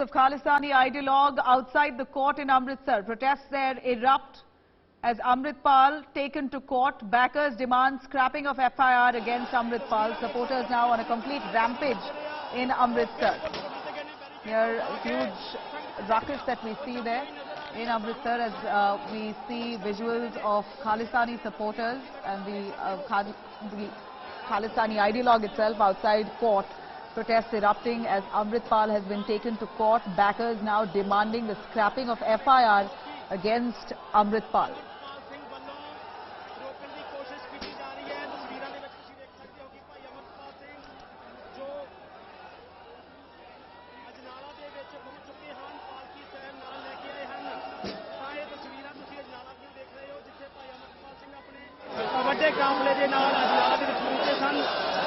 of Khalistani ideologue outside the court in Amritsar. Protests there erupt as Amritpal taken to court. Backers demand scrapping of FIR against Amritpal. Supporters now on a complete rampage in Amritsar. Here, huge ruckus that we see there in Amritsar as we see visuals of Khalistani supporters and the Khalistani ideologue itself outside court. Protests erupting as Amritpal has been taken to court. Backers now demanding the scrapping of FIR against Amritpal. ਵੱਡੇ ਕਾਫਲੇ ਦੇ ਨਾਲ ਅਜਨਾਲਾ ਦੇ ਵਿੱਚ ਪਹੁੰਚੇ ਸਨ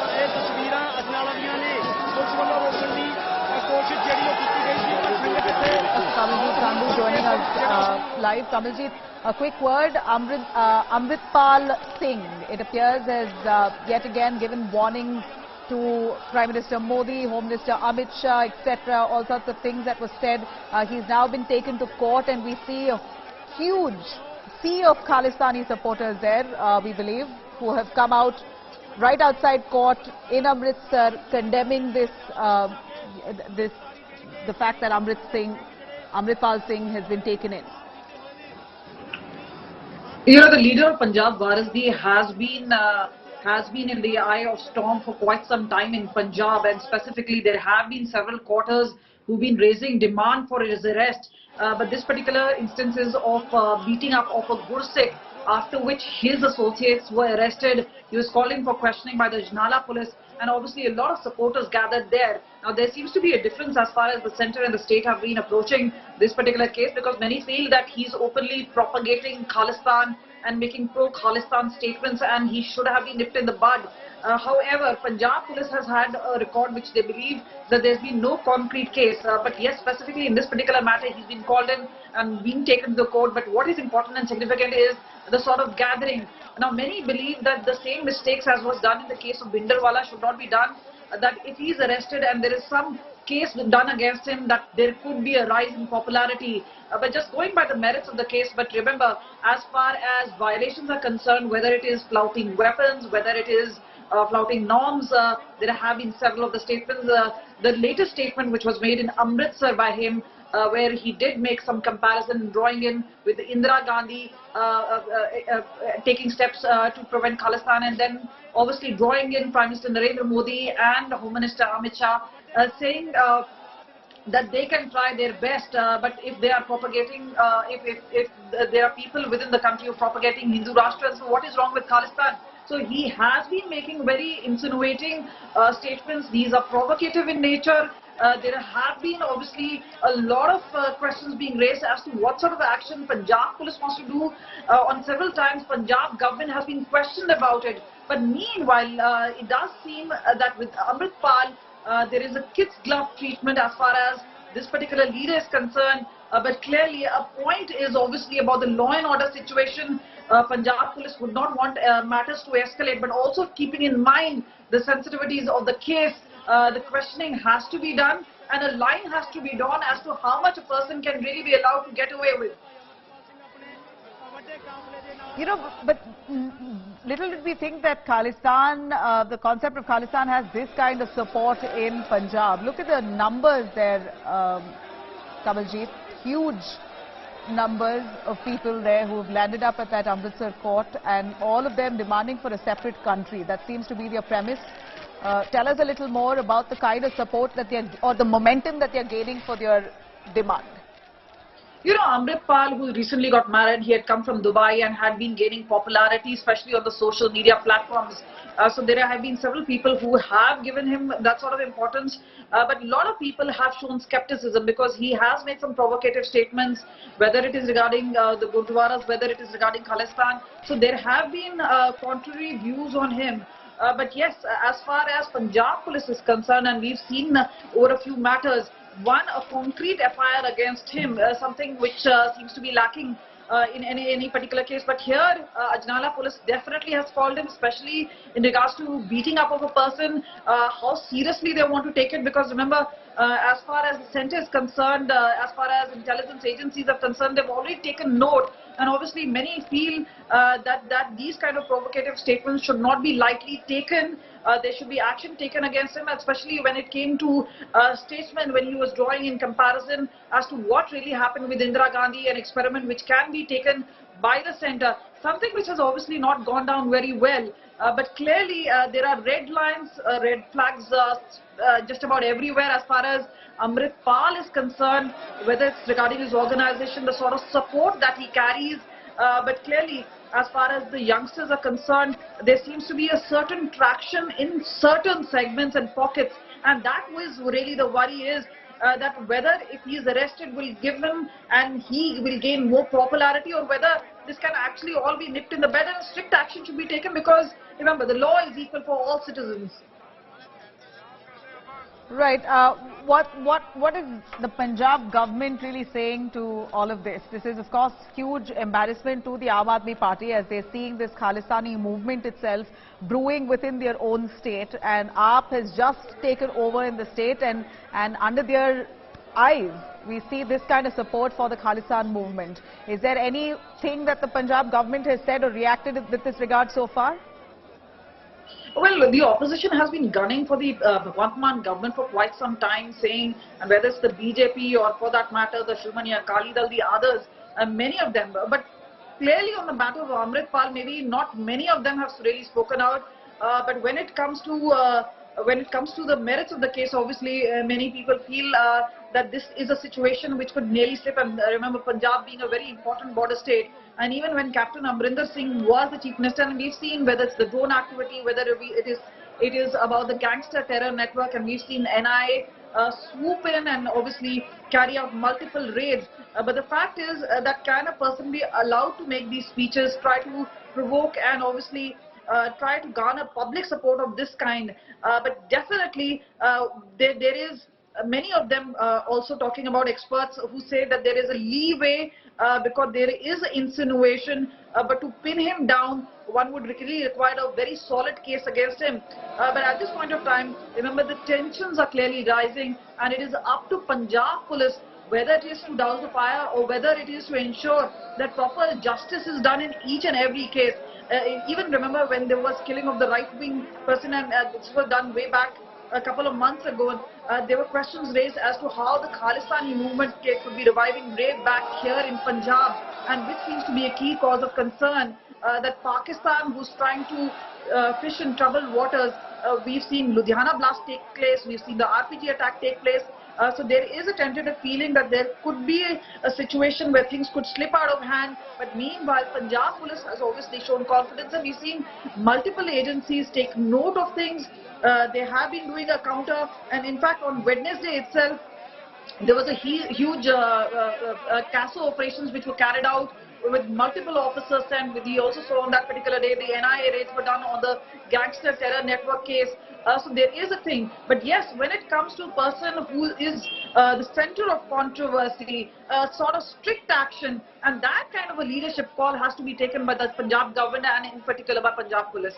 ਪਰ ਇਹ ਤਸਵੀਰਾਂ ਅਜਨਾਲਾ ਦੀਆਂ ਨੇ ਪੁਲਿਸ ਵੱਲੋਂ ਰੋਕਣ ਦੀ ਕੋਸ਼ਿਸ਼ ਜਿਹੜੀ ਉਹ ਕੀਤੀ ਗਈ ਸੀ ਪਰ ਸੰਗਤ ਇੱਥੇ Kamaljeet Sandhu joining us live. Kamaljeet, a quick word. Amritpal Singh, it appears, has yet again given warnings to Prime Minister Modi, Home Minister Amit Shah, etc. All sorts of things that were said. He's now been taken to court and we see a huge sea of Khalistani supporters there, we believe, who have come out right outside court in Amritsar condemning the fact that Amritpal Singh has been taken in. You know, the leader of Punjab, Waris has been in the eye of storm for quite some time in Punjab, and specifically there have been several quarters who've been raising demand for his arrest. But this particular instance is of beating up of a Gursikh, after which his associates were arrested. He was calling for questioning by the Ajnala police, and obviously a lot of supporters gathered there. Now there seems to be a difference as far as the centre and the state have been approaching this particular case, because many feel that he's openly propagating Khalistan and making pro-Khalistan statements and he should have been nipped in the bud. However, Punjab police has had a record which they believe that there's been no concrete case. But yes, specifically in this particular matter, he's been called in and being taken to the court. But what is important and significant is the sort of gathering. Now, many believe that the same mistakes as was done in the case of Bhinderwala should not be done. That if he is arrested and there is some case done against him, that there could be a rise in popularity. But just going by the merits of the case, but remember, as far as violations are concerned, whether it is flouting weapons, whether it is flouting norms, there have been several of the statements. The latest statement which was made in Amritsar by him, where he did make some comparison, drawing in with Indira Gandhi taking steps to prevent Khalistan, and then obviously drawing in Prime Minister Narendra Modi and Home Minister Amit Shah, saying that they can try their best, but if they are propagating, if there are people within the country who are propagating Hindu Rashtra, so what is wrong with Khalistan? So he has been making very insinuating statements. These are provocative in nature. There have been obviously a lot of questions being raised as to what sort of action Punjab police wants to do. On several times, Punjab government has been questioned about it. But meanwhile, it does seem that with Amritpal, there is a kid's glove treatment as far as this particular leader is concerned. But clearly, a point is obviously about the law and order situation. Punjab police would not want matters to escalate, but also keeping in mind the sensitivities of the case. The questioning has to be done, and a line has to be drawn as to how much a person can really be allowed to get away with. You know, but little did we think that Khalistan, the concept of Khalistan has this kind of support in Punjab. Look at the numbers there, Kamaljeet. Huge numbers of people there who have landed up at that Amritsar court, and all of them demanding for a separate country. That seems to be their premise. Tell us a little more about the kind of support that they're, or the momentum that they're gaining for their demand. You know, Amritpal, who recently got married, he had come from Dubai and had been gaining popularity, especially on the social media platforms. So there have been several people who have given him that sort of importance. But a lot of people have shown skepticism because he has made some provocative statements, whether it is regarding the Gurdwaras, whether it is regarding Khalistan. So there have been contrary views on him. But yes, as far as Punjab police is concerned, and we've seen over a few matters, one, a concrete FIR against him, something which seems to be lacking in any particular case. But here, Ajnala police definitely has called him, especially in regards to beating up of a person, how seriously they want to take it. Because remember, As far as the centre is concerned, as far as intelligence agencies are concerned, they've already taken note, and obviously many feel that these kind of provocative statements should not be lightly taken. There should be action taken against him, especially when it came to statesman, when he was drawing in comparison as to what really happened with Indira Gandhi, an experiment which can be taken by the centre, something which has obviously not gone down very well. But clearly there are red lines, red flags just about everywhere as far as Amritpal is concerned, whether it's regarding his organization, the sort of support that he carries. But clearly, as far as the youngsters are concerned, there seems to be a certain traction in certain segments and pockets, and that was really the worry is that whether if he is arrested will give him and he will gain more popularity, or whether this can actually all be nipped in the bud and strict action should be taken, because remember, the law is equal for all citizens. Right. What is the Punjab government really saying to all of this? This is, of course, huge embarrassment to the Aam Aadmi Party, as they're seeing this Khalistani movement itself brewing within their own state, and AAP has just taken over in the state, and under their eyes we see this kind of support for the Khalistan movement. Is there anything that the Punjab government has said or reacted with this regard so far? Well, the opposition has been gunning for the Bhagwant Mann government for quite some time, saying, and whether it's the BJP or for that matter the Shrimani Akali Dal, the others, many of them. But clearly on the matter of Amritpal, maybe not many of them have really spoken out. But when it comes to the merits of the case, obviously many people feel that this is a situation which could nearly slip. And remember, Punjab being a very important border state, and even when Captain Amrinder Singh was the chief minister, and we've seen whether it's the drone activity, whether it is about the gangster terror network, and we've seen NIA swoop in and obviously carry out multiple raids. But the fact is that can a person be allowed to make these speeches, try to provoke and obviously try to garner public support of this kind? But definitely there is many of them also talking about experts who say that there is a leeway because there is insinuation, but to pin him down, one would really require a very solid case against him. But at this point of time, remember, the tensions are clearly rising, and it is up to Punjab police whether it is to douse the fire or whether it is to ensure that proper justice is done in each and every case. Even remember when there was killing of the right-wing person, and this was done way back a couple of months ago, there were questions raised as to how the Khalistani movement could be reviving right back here in Punjab, and which seems to be a key cause of concern, that Pakistan, who's trying to fish in troubled waters, we've seen Ludhiana blast take place, we've seen the RPG attack take place. So there is a tentative feeling that there could be a situation where things could slip out of hand. But meanwhile, Punjab police has obviously shown confidence, and we've seen multiple agencies take note of things. They have been doing a counter, and in fact on Wednesday itself there was a huge CASO operations which were carried out with multiple officers, and we also saw on that particular day the NIA raids were done on the gangster terror network case. So there is a thing, but yes, when it comes to a person who is the center of controversy, sort of strict action, and that kind of a leadership call has to be taken by the Punjab government, and in particular by Punjab police.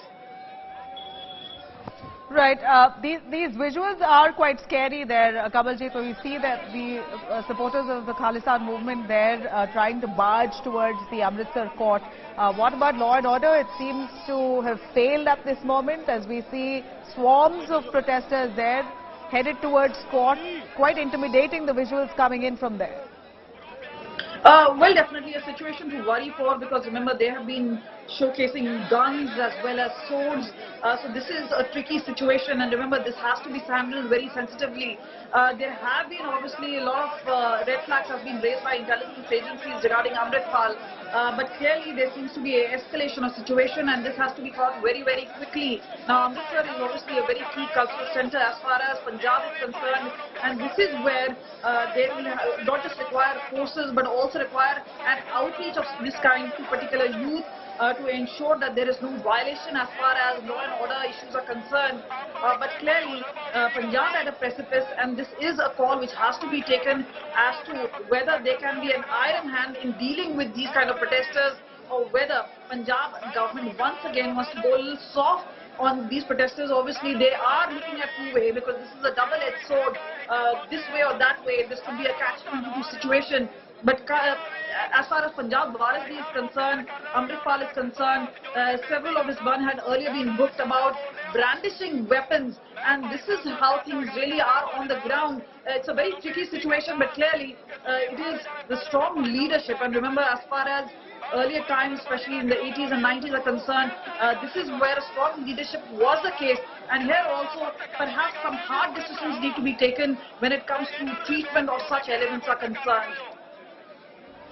Right. These visuals are quite scary there, Kamalji. So we see that the supporters of the Khalistan movement there trying to barge towards the Amritsar court. What about law and order? It seems to have failed at this moment, as we see swarms of protesters there headed towards court. Quite intimidating, the visuals coming in from there. Well, definitely a situation to worry for, because remember, they have been showcasing guns as well as swords. So this is a tricky situation, and remember, this has to be handled very sensitively. There have been obviously a lot of red flags have been raised by intelligence agencies regarding Amritpal, but clearly there seems to be an escalation of situation, and this has to be caught very, very quickly. Now, Amritsar is obviously a very key cultural center as far as Punjab is concerned, and this is where they will not just require forces but also require an outreach of this kind to particular youth, to ensure that there is no violation as far as law and order issues are concerned. But clearly, Punjab at a precipice, and this is a call which has to be taken as to whether there can be an iron hand in dealing with these kind of protesters, or whether Punjab government once again wants to go a little soft on these protesters. Obviously, they are looking at two-way because this is a double-edged sword. This way or that way, this could be a catch-22 situation. But as far as Punjab Waris is concerned, Amritpal is concerned, several of his men had earlier been booked about brandishing weapons, and this is how things really are on the ground. It's a very tricky situation, but clearly it is the strong leadership. And remember, as far as earlier times, especially in the 80s and 90s are concerned, this is where a strong leadership was the case. And here also, perhaps some hard decisions need to be taken when it comes to treatment of such elements are concerned.